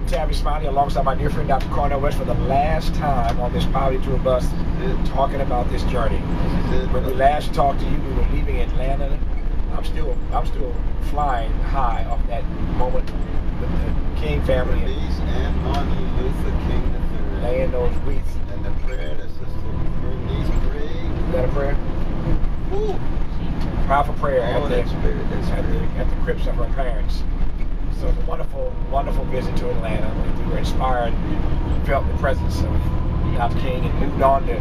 Tabby Smiley alongside my dear friend Dr. Cornell West for the last time on this Poverty Tour bus talking about this journey. When we last talked to you, we were leaving Atlanta. I'm still flying high off that moment with the King family and Martin Luther King III. Laying those wreaths. And the prayer that Sister Bernice prayed. Is that a prayer? Woo! Powerful prayer at the crypts of her parents. So it's a wonderful, wonderful visit to Atlanta. We were inspired, felt the presence of Dr. King, and moved on to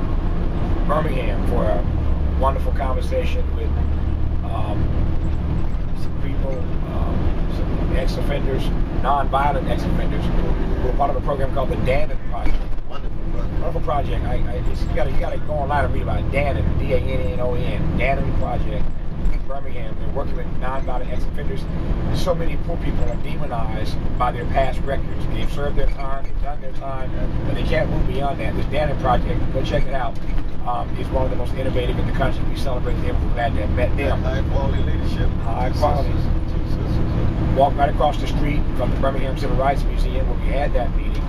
Birmingham for a wonderful conversation with some people, some ex-offenders, non-violent ex-offenders, who were part of a program called the Dannon Project. Wonderful project. You gotta go online and read about it. Dannon, D-A-N-N-O-N, Dannon Project. Birmingham. They're working with non-violent ex-offenders. So many poor people are demonized by their past records. They've served their time, they've done their time, but they can't move beyond that. This Dannon Project, go check it out, is one of the most innovative in the country. We celebrate them. We're glad to have met them. High quality leadership. High quality. Walk right across the street from the Birmingham Civil Rights Museum where we had that meeting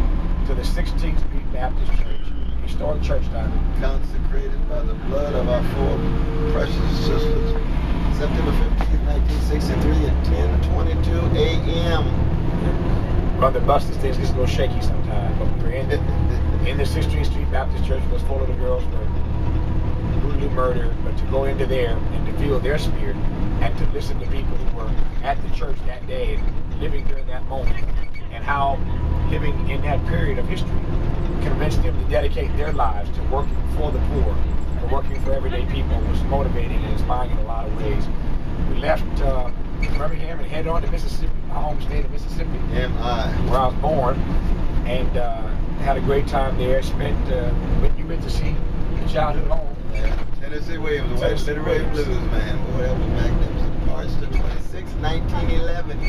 to the 16th Street Baptist Church, historic church time. Consecrated by the blood of our four precious sisters. September 15th, 1963 at 10:22 a.m. On the bus, things gets a little shaky sometimes, but we were in the 16th Street Baptist Church was full of the girls were brutally murdered, but to go into there and to feel their spirit and to listen to people who were at the church that day and living during that moment and how living in that period of history convinced them to dedicate their lives to working for the poor, to working for everyday people, was motivating and inspiring in a lot of ways. We left Birmingham and headed on to Mississippi, my home state of Mississippi, where I was born, and had a great time there. Spent you went to see the childhood home. Tennessee Williams, the City Red Blues, man. Boy, that was magnificent. March the 26th, 1911.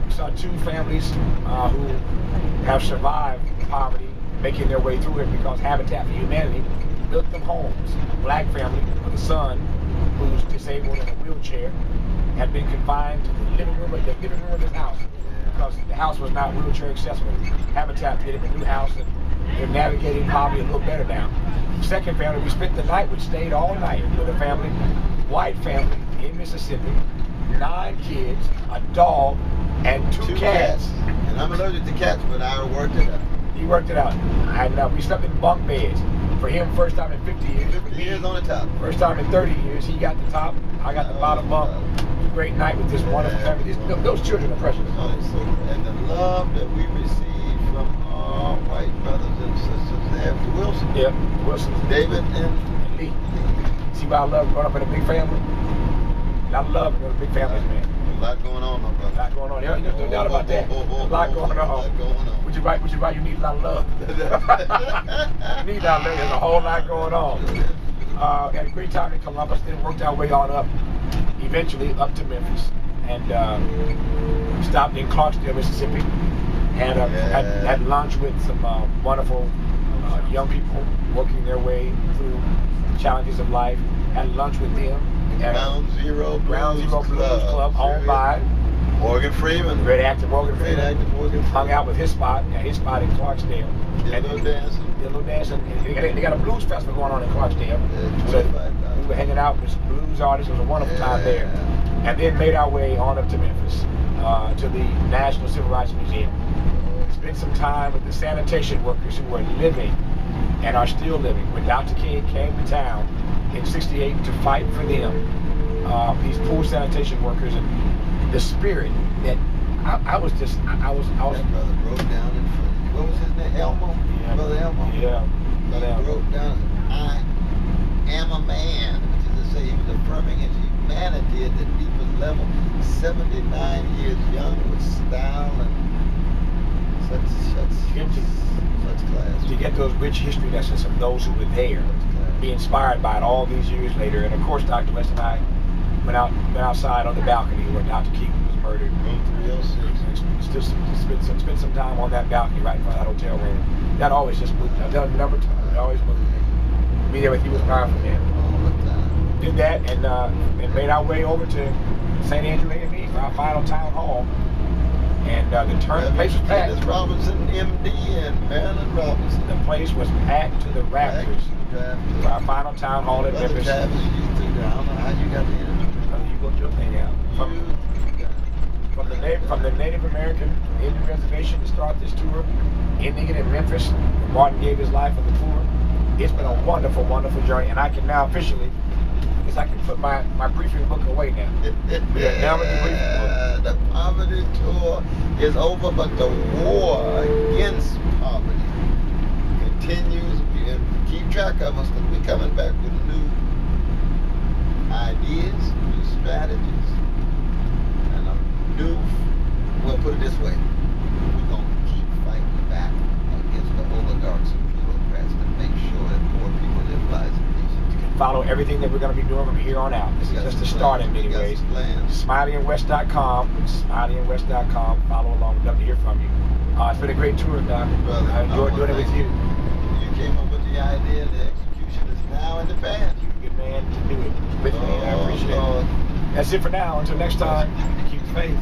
We saw two families who have survived poverty, making their way through it because Habitat for Humanity built them homes. A black family with a son who's disabled in a wheelchair had been confined to the living room of his house because the house was not wheelchair accessible. Habitat did him a new house, and they're navigating poverty a little better now. Second family, we spent the night. We stayed all night with a family, white family in Mississippi, 9 kids, a dog, and two cats. And I'm allergic to cats, but I worked it out. He worked it out. And we slept in bunk beds. For him, first time in 50 years. 50 years on the top. First time in 30 years. He got the top. I got the bottom bunk. It was a great night with this wonderful family. Those children are precious. And the love that we received from our white brothers and sisters there. Wilson. Yep, Wilson. David and Lee. See why I love growing up in a big family? I love growing up in big families, man. A lot going on, my brother. A lot going on. There's no doubt about that. A lot going on. Which is why you need a lot of love. You need a lot of love. There's a whole lot going on. Had a great time in Columbus. Then worked our way on up, eventually up to Memphis, and stopped in Clarksdale, Mississippi. Had lunch with some wonderful young people working their way through the challenges of life. Had lunch with them. Ground Zero Blues Club, owned by Morgan Freeman. Great actor Morgan Freeman. Hung out with his spot in Clarksdale. Did a little dancing. They got a blues festival going on in Clarksdale. So we were hanging out with blues artists. It was a wonderful time there. And then made our way on up to Memphis, to the National Civil Rights Museum. Spent some time with the sanitation workers who were living and are still living. When Dr. King came to town in '68 to fight for them, these poor sanitation workers, and the spirit that I was. That brother broke down in front. What was his name? Elmo? Yeah. Brother Elmo? Yeah. He broke down. I am a man, which is to say he was affirming his humanity at the deepest level. 79 years young with style and such class. To get those rich history lessons from those who were there, be inspired by it all these years later. And of course, Dr. West and I went outside on the balcony where Dr. King was murdered. Room 306. Still spent some time on that balcony right in front of that hotel room. That always just moved me. I've done it a number of times. It always moved me. To be there with you was powerful, man. All the time. Did that and made our way over to St. Andrew A&E for our final town hall. And the place was packed. Dennis Robinson, MD, and Marilyn Robinson. The place was packed to the rafters. For our final town hall in Memphis. Travis, you through there. I don't know how you got in. You worked your thing out. From the Native American Indian reservation to start this tour, ending it in Memphis, where Martin gave his life for the poor. It's been a wonderful, wonderful journey, and I can now officially, because I can put my briefing book away now. We are done with the briefing book. The poverty tour is over, but the war against poverty continues. Keep track of us, because we're coming back with new ideas, new strategies, and a new, we'll put it this way, we're going to keep fighting back against the oligarchs and bureaucrats to make sure that poor people live lives of peace. You can follow everything that we're going to be doing from here on out. This is just the start in many ways. SmileyandWest.com, SmileyandWest.com. Follow along. We'd love to hear from you. It's been a great tour, Doc. Brother, I enjoyed doing it with you. You came up with the idea, the execution is now in the band. You're a good man to do it with me. I appreciate it. That's it for now. Until next time, keep faith.